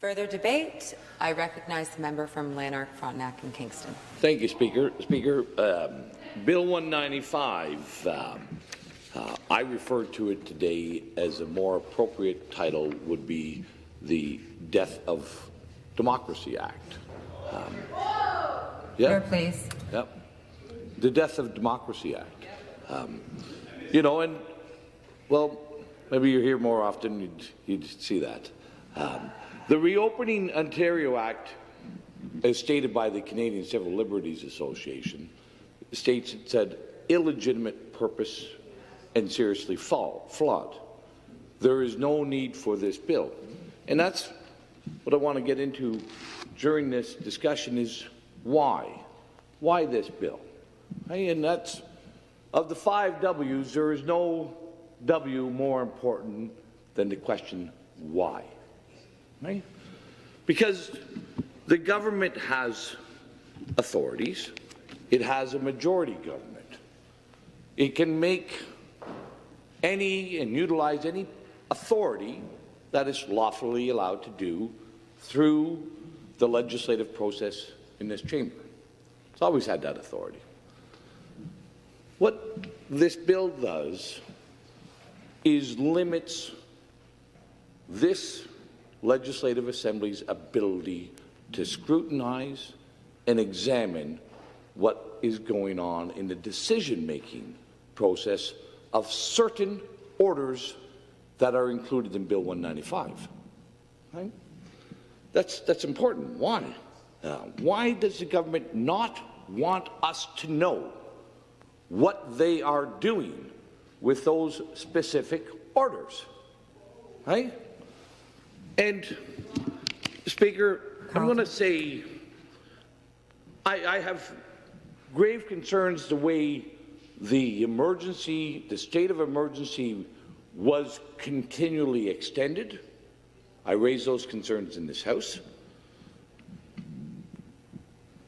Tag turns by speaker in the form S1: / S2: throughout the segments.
S1: Further debate? I recognize the member from Lanark, Frontenac and Kingston.
S2: Thank you, Speaker. Bill 195, I referred to it today as a more appropriate title would be the Death of Democracy Act.
S1: Sure, please.
S2: Yep. The Death of Democracy Act. You know, and, well, maybe you're here more often, you'd see that. The Reopening Ontario Act, as stated by the Canadian Civil Liberties Association, states it said illegitimate purpose and seriously flawed. There is no need for this bill. And that's what I want to get into during this discussion is why? Why this bill? And that's, of the 5 W's, there is no W more important than the question why. Right? Because the government has authorities. It has a majority government. It can make any and utilize any authority that is lawfully allowed to do through the legislative process in this chamber. It's always had that authority. What this bill does is limits this Legislative Assembly's ability to scrutinize and examine what is going on in the decision-making process of certain orders that are included in Bill 195. Right? That's important. Why? Why does the government not want us to know what they are doing with those specific orders? Right? And, Speaker, I'm going to say I have grave concerns the way the state of emergency was continually extended. I raised those concerns in this House.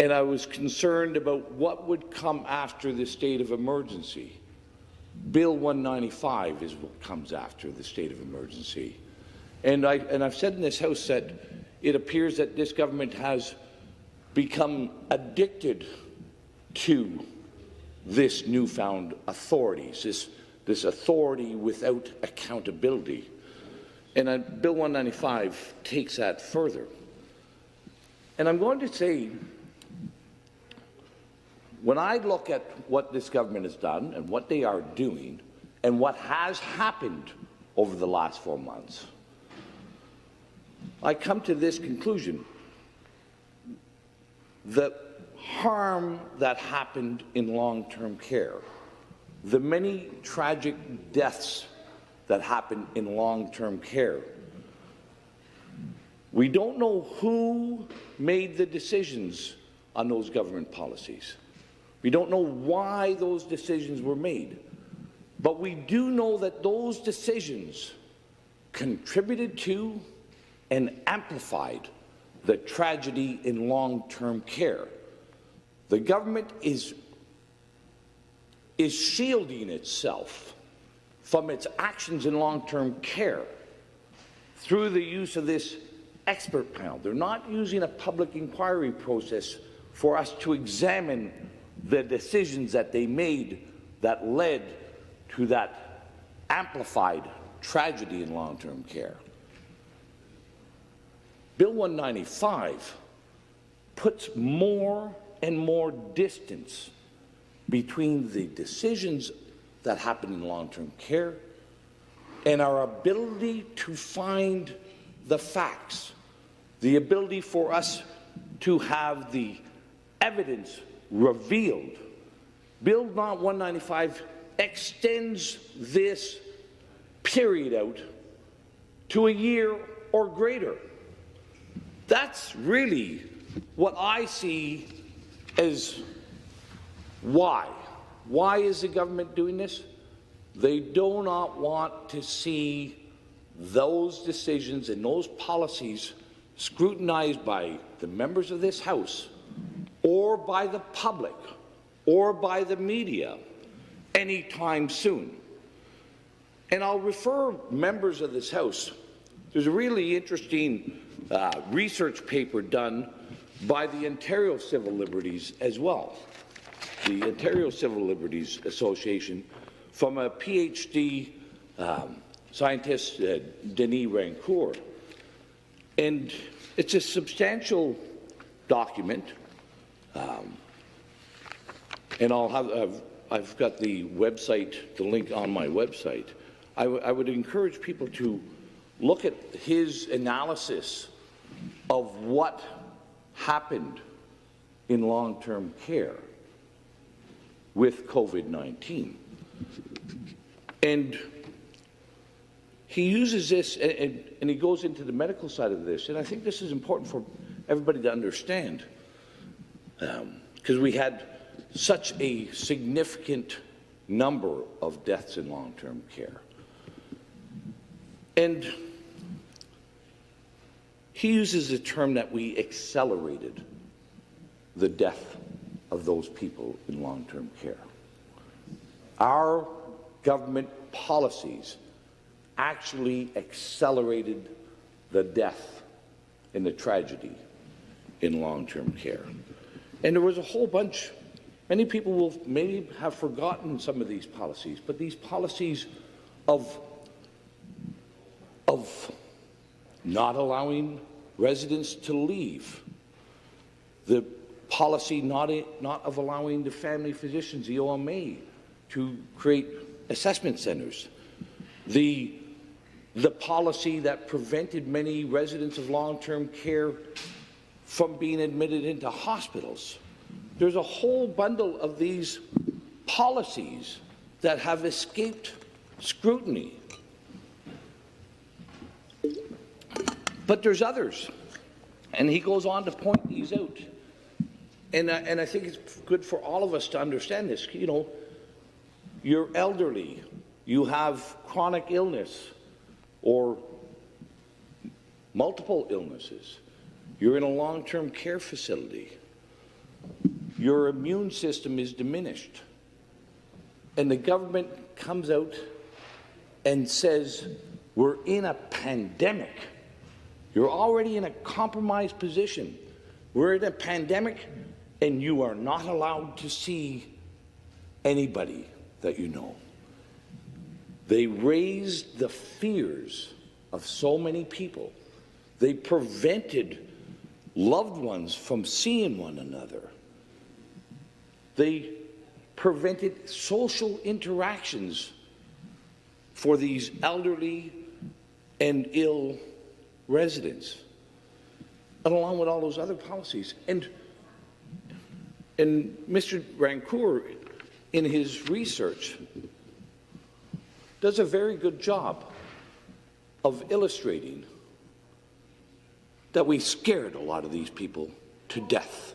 S2: And I was concerned about what would come after the state of emergency. Bill 195 is what comes after the state of emergency. And I've said in this House that it appears that this government has become addicted to this newfound authorities, this authority without accountability. And Bill 195 takes that further. And I'm going to say, when I look at what this government has done and what they are doing and what has happened over the last 4 months, I come to this conclusion. The harm that happened in long-term care, the many tragic deaths that happened in long-term care, we don't know who made the decisions on those government policies. We don't know why those decisions were made. But we do know that those decisions contributed to and amplified the tragedy in long-term care. The government is shielding itself from its actions in long-term care through the use of this expert panel. They're not using a public inquiry process for us to examine the decisions that they made that led to that amplified tragedy in long-term care. Bill 195 puts more and more distance between the decisions that happen in long-term care and our ability to find the facts, the ability for us to have the evidence revealed. Bill 195 extends this period out to a year or greater. That's really what I see as why. Why is the government doing this? They do not want to see those decisions and those policies scrutinized by the members of this House or by the public or by the media anytime soon. And I'll refer members of this House. There's a really interesting research paper done by the Ontario Civil Liberties as well, the Ontario Civil Liberties Association, from a PhD scientist, Denis Rancourt. And it's a substantial document, and I've got the website, the link on my website. I would encourage people to look at his analysis of what happened in long-term care with COVID-19. And he uses this, and he goes into the medical side of this, and I think this is important for everybody to understand, because we had such a significant number of deaths in long-term care. And he uses a term that we accelerated the death of those people in long-term care. Our government policies actually accelerated the death and the tragedy in long-term care. And there was a whole bunch. Many people will maybe have forgotten some of these policies, but these policies of not allowing residents to leave, the policy not of allowing the family physicians, the OMA, to create assessment centres, the policy that prevented many residents of long-term care from being admitted into hospitals. There's a whole bundle of these policies that have escaped scrutiny. But there's others, and he goes on to point these out. And I think it's good for all of us to understand this. You know, you're elderly, you have chronic illness or multiple illnesses, you're in a long-term care facility, your immune system is diminished, and the government comes out and says, we're in a pandemic. You're already in a compromised position. We're in a pandemic, and you are not allowed to see anybody that you know. They raised the fears of so many people. They prevented loved ones from seeing one another. They prevented social interactions for these elderly and ill residents, and along with all those other policies. And Mr. Rancourt, in his research, does a very good job of illustrating that we scared a lot of these people to death.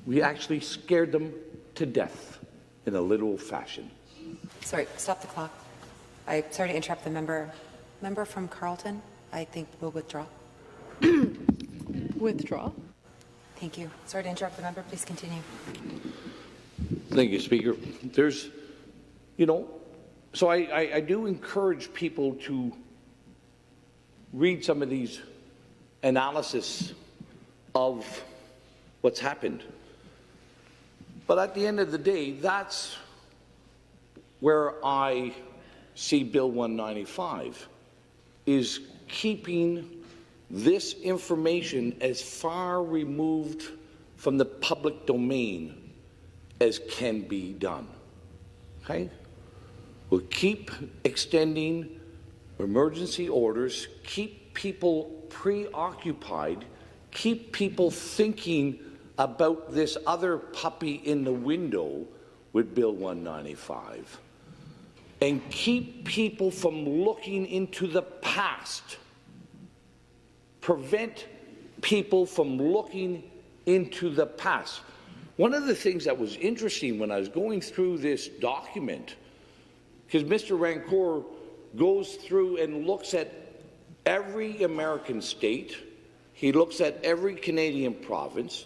S2: We actually scared them to death in a literal fashion.
S1: Sorry, stop the clock. I'm sorry to interrupt the member. Member from Carleton, I think will withdraw.
S3: Withdraw.
S1: Thank you. Sorry to interrupt the member. Please continue.
S2: Thank you, Speaker. There's, you know, so I do encourage people to read some of these analysis of what's happened. But at the end of the day, that's where I see Bill 195, is keeping this information as far removed from the public domain as can be done. Okay? We'll keep extending emergency orders, keep people preoccupied, keep people thinking about this other puppy in the window with Bill 195, and keep people from looking into the past, prevent people from looking into the past. One of the things that was interesting when I was going through this document, because Mr. Rancourt goes through and looks at every American state, he looks at every Canadian province,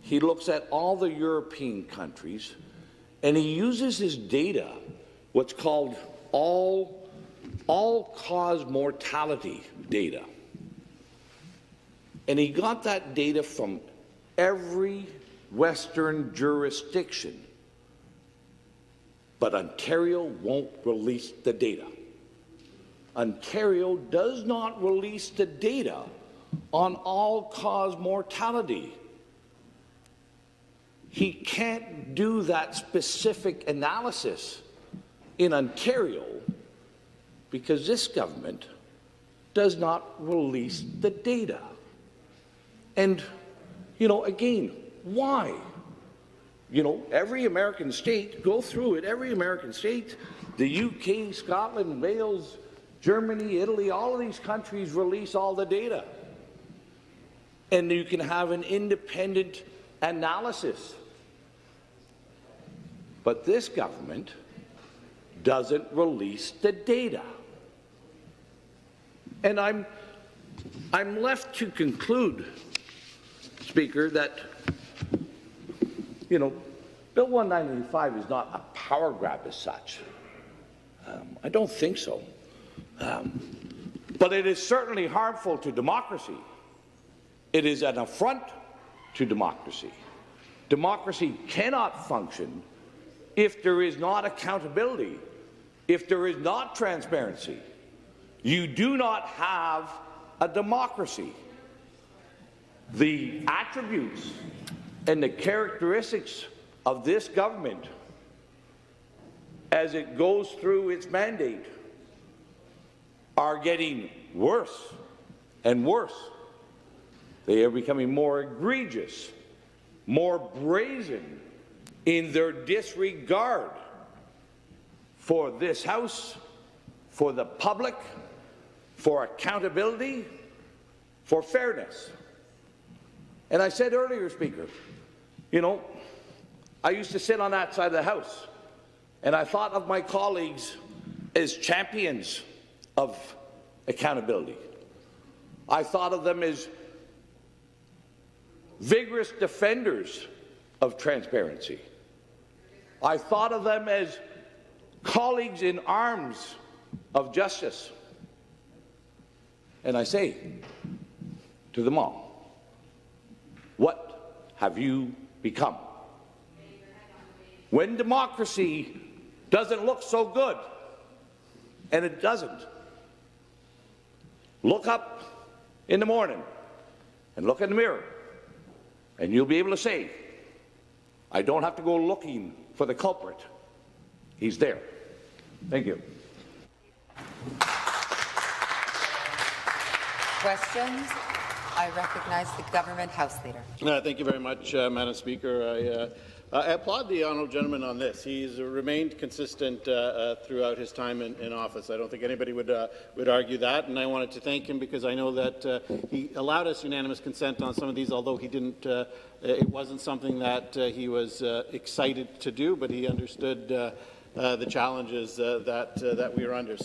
S2: he looks at all the European countries, and he uses his data, what's called all-cause mortality data. And he got that data from every Western jurisdiction. But Ontario won't release the data. Ontario does not release the data on all-cause mortality. He can't do that specific analysis in Ontario because this government does not release the data. And, you know, again, why? You know, every American state, go through it, every American state, the UK, Scotland, Wales, Germany, Italy, all of these countries release all the data. And you can have an independent analysis. But this government doesn't release the data. And I'm left to conclude, Speaker, that, you know, Bill 1985 is not a power grab as such. I don't think so. But it is certainly harmful to democracy. It is an affront to democracy. Democracy cannot function if there is not accountability, if there is not transparency. You do not have a democracy. The attributes and the characteristics of this government as it goes through its mandate are getting worse and worse. They are becoming more egregious, more brazen in their disregard for this House, for the public, for accountability, for fairness. And I said earlier, Speaker, you know, I used to sit on that side of the House, and I thought of my colleagues as champions of accountability. I thought of them as vigorous defenders of transparency. I thought of them as colleagues in arms of justice. And I say to them all, what have you become? When democracy doesn't look so good, and it doesn't, look up in the morning and look in the mirror, and you'll be able to say, I don't have to go looking for the culprit. He's there. Thank you.
S1: Questions? I recognize the Government House Leader.
S3: Thank you very much, Madam Speaker. I applaud the honourable gentleman on this. He's remained consistent throughout his time in office. I don't think anybody would argue that, and I wanted to thank him because I know that he allowed us unanimous consent on some of these, although he didn't. It wasn't something that he was excited to do, but he understood the challenges that we are under.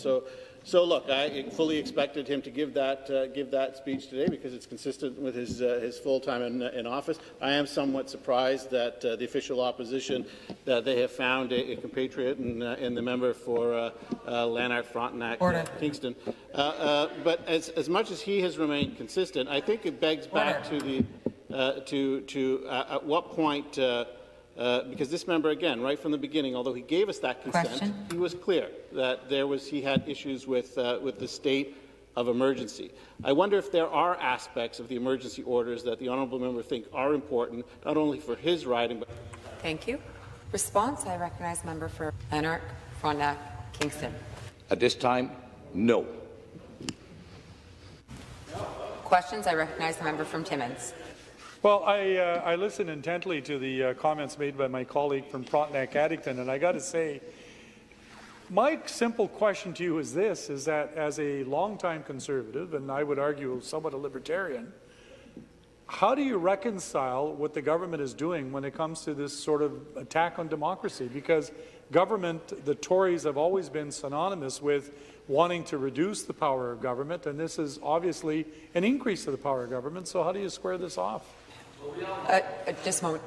S3: So look, I fully expected him to give that speech today because it's consistent with his full time in office. I am somewhat surprised that the official opposition that they have found a compatriot in the member for Lanark, Frontenac, Kingston. But as much as he has remained consistent, I think it begs back to the at what point. Because this member, again, right from the beginning, although he gave us that consent, he was clear that he had issues with the state of emergency. I wonder if there are aspects of the emergency orders that the honourable member think are important, not only for his riding, but...
S1: Thank you. Response, I recognize member for Lanark, Frontenac, Kingston.
S2: At this time, no.
S1: Questions, I recognize the member from Timmins.
S4: Well, I listened intently to the comments made by my colleague from Frontenac-Addington, and I got to say, my simple question to you is this, is that as a longtime Conservative, and I would argue somewhat a Libertarian, how do you reconcile what the government is doing when it comes to this sort of attack on democracy? Because government, the Tories have always been synonymous with wanting to reduce the power of government, and this is obviously an increase of the power of government, so how do you square this off?
S1: Just a moment.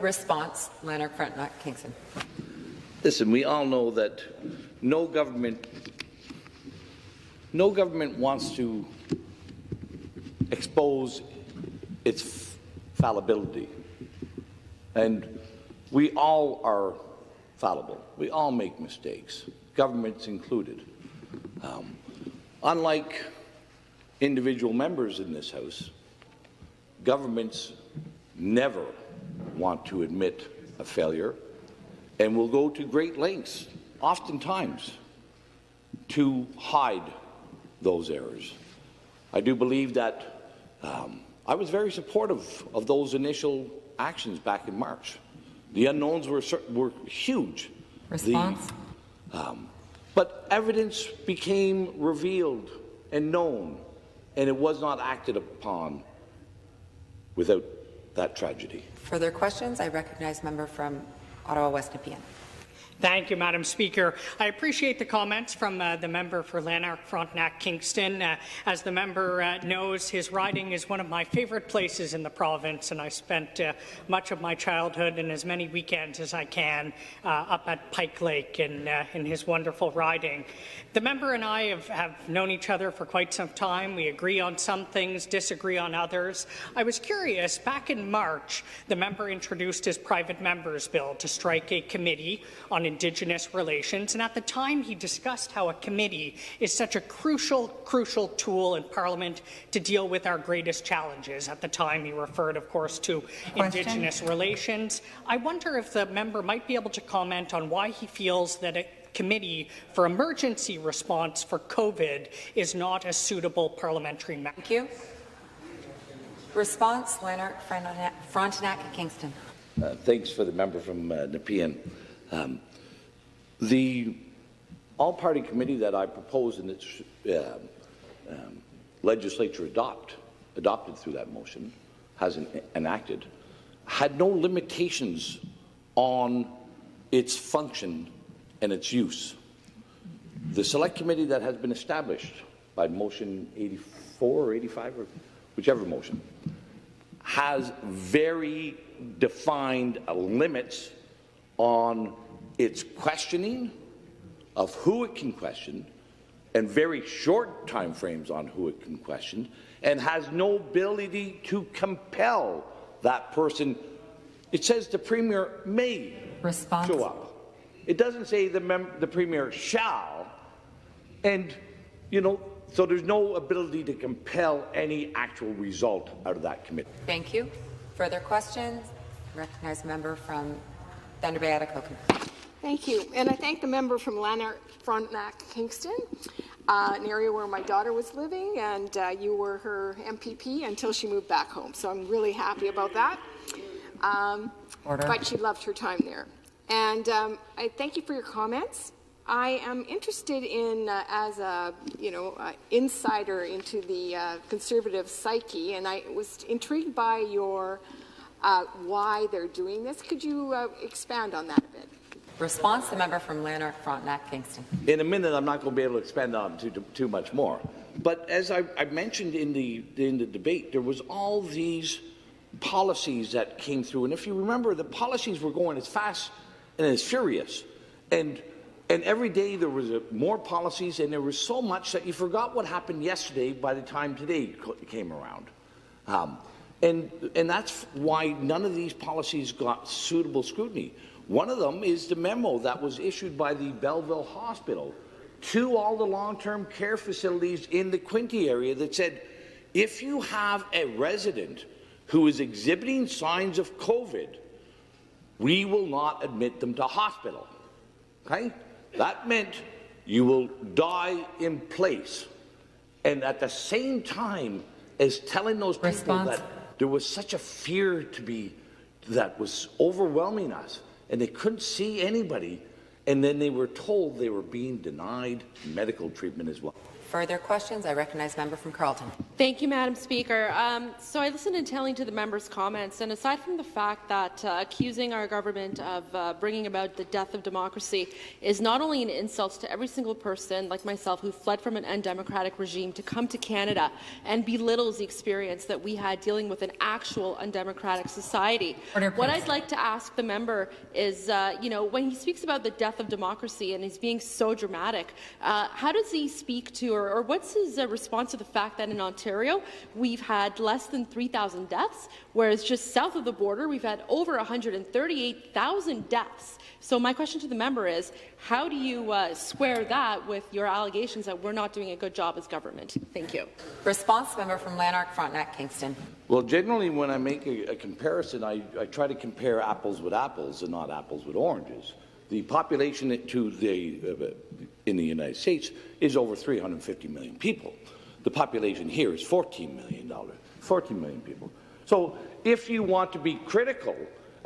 S1: Response, Lanark, Frontenac, Kingston.
S2: Listen, we all know that no government wants to expose its fallibility. And we all are fallible. We all make mistakes, governments included. Unlike individual members in this House, governments never want to admit a failure and will go to great lengths, oftentimes, to hide those errors. I do believe that I was very supportive of those initial actions back in March. The unknowns were huge.
S1: Response?
S2: But evidence became revealed and known, and it was not acted upon without that tragedy.
S1: Further questions? I recognize member from Ottawa West Nepean.
S5: Thank you, Madam Speaker. I appreciate the comments from the member for Lanark, Frontenac, Kingston. As the member knows, his riding is one of my favourite places in the province, and I spent much of my childhood and as many weekends as I can up at Pike Lake in his wonderful riding. The member and I have known each other for quite some time. We agree on some things, disagree on others. I was curious, back in March, the member introduced his private member's bill to strike a committee on Indigenous relations, and at the time he discussed how a committee is such a crucial tool in Parliament to deal with our greatest challenges. At the time he referred, of course, to Indigenous relations. I wonder if the member might be able to comment on why he feels that a committee for emergency response for COVID is not a suitable parliamentary matter.
S1: Thank you. Response, Lanark, Frontenac, Kingston.
S2: Thanks for the member from Nepean. The all-party committee that I proposed in its legislature adopted through that motion, has enacted, had no limitations on its function and its use. The select committee that has been established by motion 84 or 85, or whichever motion, has very defined limits on its questioning of who it can question, and very short time frames on who it can question, and has no ability to compel that person. It says the Premier may show up. It doesn't say the Premier shall, and so there's no ability to compel any actual result out of that committee.
S1: Thank you. Further questions? Recognize member from Thunder Bay, Atikokan.
S6: Thank you. And I thank the member from Lanark, Frontenac, Kingston, an area where my daughter was living, and you were her MPP until she moved back home. So I'm really happy about that. But she loved her time there. And I thank you for your comments. I am interested in, as a insider into the Conservative psyche, and I was intrigued by your why they're doing this. Could you expand on that a bit?
S1: Response, the member from Lanark, Frontenac, Kingston.
S2: In a minute, I'm not going to be able to expand on too much more. But as I mentioned in the debate, there was all these policies that came through, and if you remember, the policies were going as fast and as furious, and every day there was more policies, and there was so much that you forgot what happened yesterday by the time today came around. And that's why none of these policies got suitable scrutiny. One of them is the memo that was issued by the Belleville Hospital to all the long-term care facilities in the Quinte area that said, if you have a resident who is exhibiting signs of COVID, we will not admit them to hospital. Okay? That meant you will die in place. And at the same time as telling those people that there was such a fear that was overwhelming us, and they couldn't see anybody, and then they were told they were being denied medical treatment as well.
S1: Further questions? I recognize member from Carleton.
S7: Thank you, Madam Speaker. So I listened intently to the member's comments, and aside from the fact that accusing our government of bringing about the death of democracy is not only an insult to every single person like myself who fled from an undemocratic regime to come to Canada and belittles the experience that we had dealing with an actual undemocratic society. What I'd like to ask the member is, when he speaks about the death of democracy and he's being so dramatic, how does he speak to or or what's his response to the fact that in Ontario we've had less than 3,000 deaths, whereas just south of the border we've had over 138,000 deaths. So my question to the member is, how do you square that with your allegations that we're not doing a good job as government? Thank you.
S1: Response, member from Lanark, Frontenac, Kingston.
S2: Well, generally, when I make a comparison, I try to compare apples with apples and not apples with oranges. The population in the United States is over 350 million people. The population here is 14 million people. So if you want to be critical,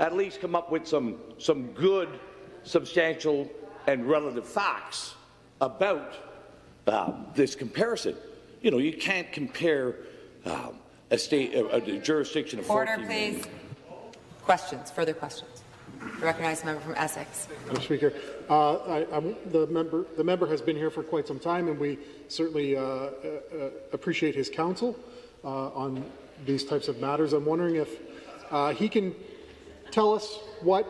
S2: at least come up with some good, substantial, and relative facts about this comparison. You know, you can't compare a jurisdiction of 14
S1: Order,
S2: million.
S1: please. Questions, further questions. I recognize the member from Essex.
S8: Mr. Speaker, the member has been here for quite some time, and we certainly appreciate his counsel on these types of matters. I'm wondering if he can tell us what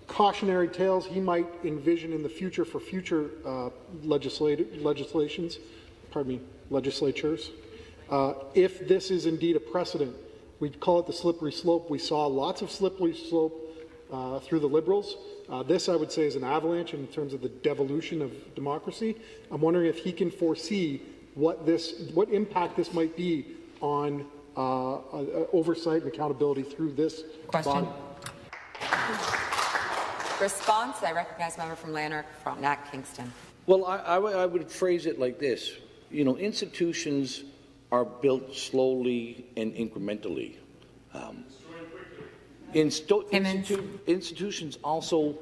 S8: cautionary tales he might envision in the future for future legislatures. If this is indeed a precedent. We call it the slippery slope. We saw lots of slippery slope through the Liberals. This, I would say, is an avalanche in terms of the devolution of democracy. I'm wondering if he can foresee what impact this might be on oversight and accountability through this
S1: Question.
S8: body.
S1: Response, I recognize the member from Lanark, Frontenac, Kingston.
S2: Well, I would phrase it like this. You know, institutions are built slowly and incrementally. Institutions also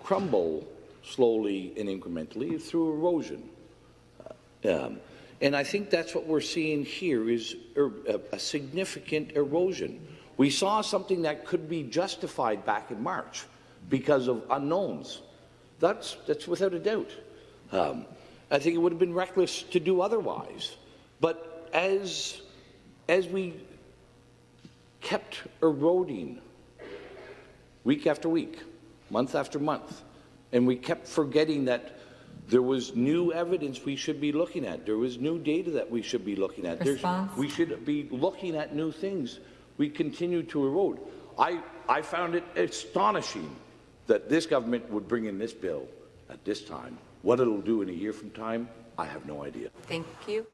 S2: crumble slowly and incrementally through erosion. And I think that's what we're seeing here is a significant erosion. We saw something that could be justified back in March because of unknowns. That's without a doubt. I think it would have been reckless to do otherwise. But as we kept eroding week after week, month after month, and we kept forgetting that there was new evidence we should be looking at, there was new data that we should be looking at, we should be looking at new things, we continued to erode. I found it astonishing that this government would bring in this bill at this time. What it'll do in a year from time, I have no idea.
S1: Thank you.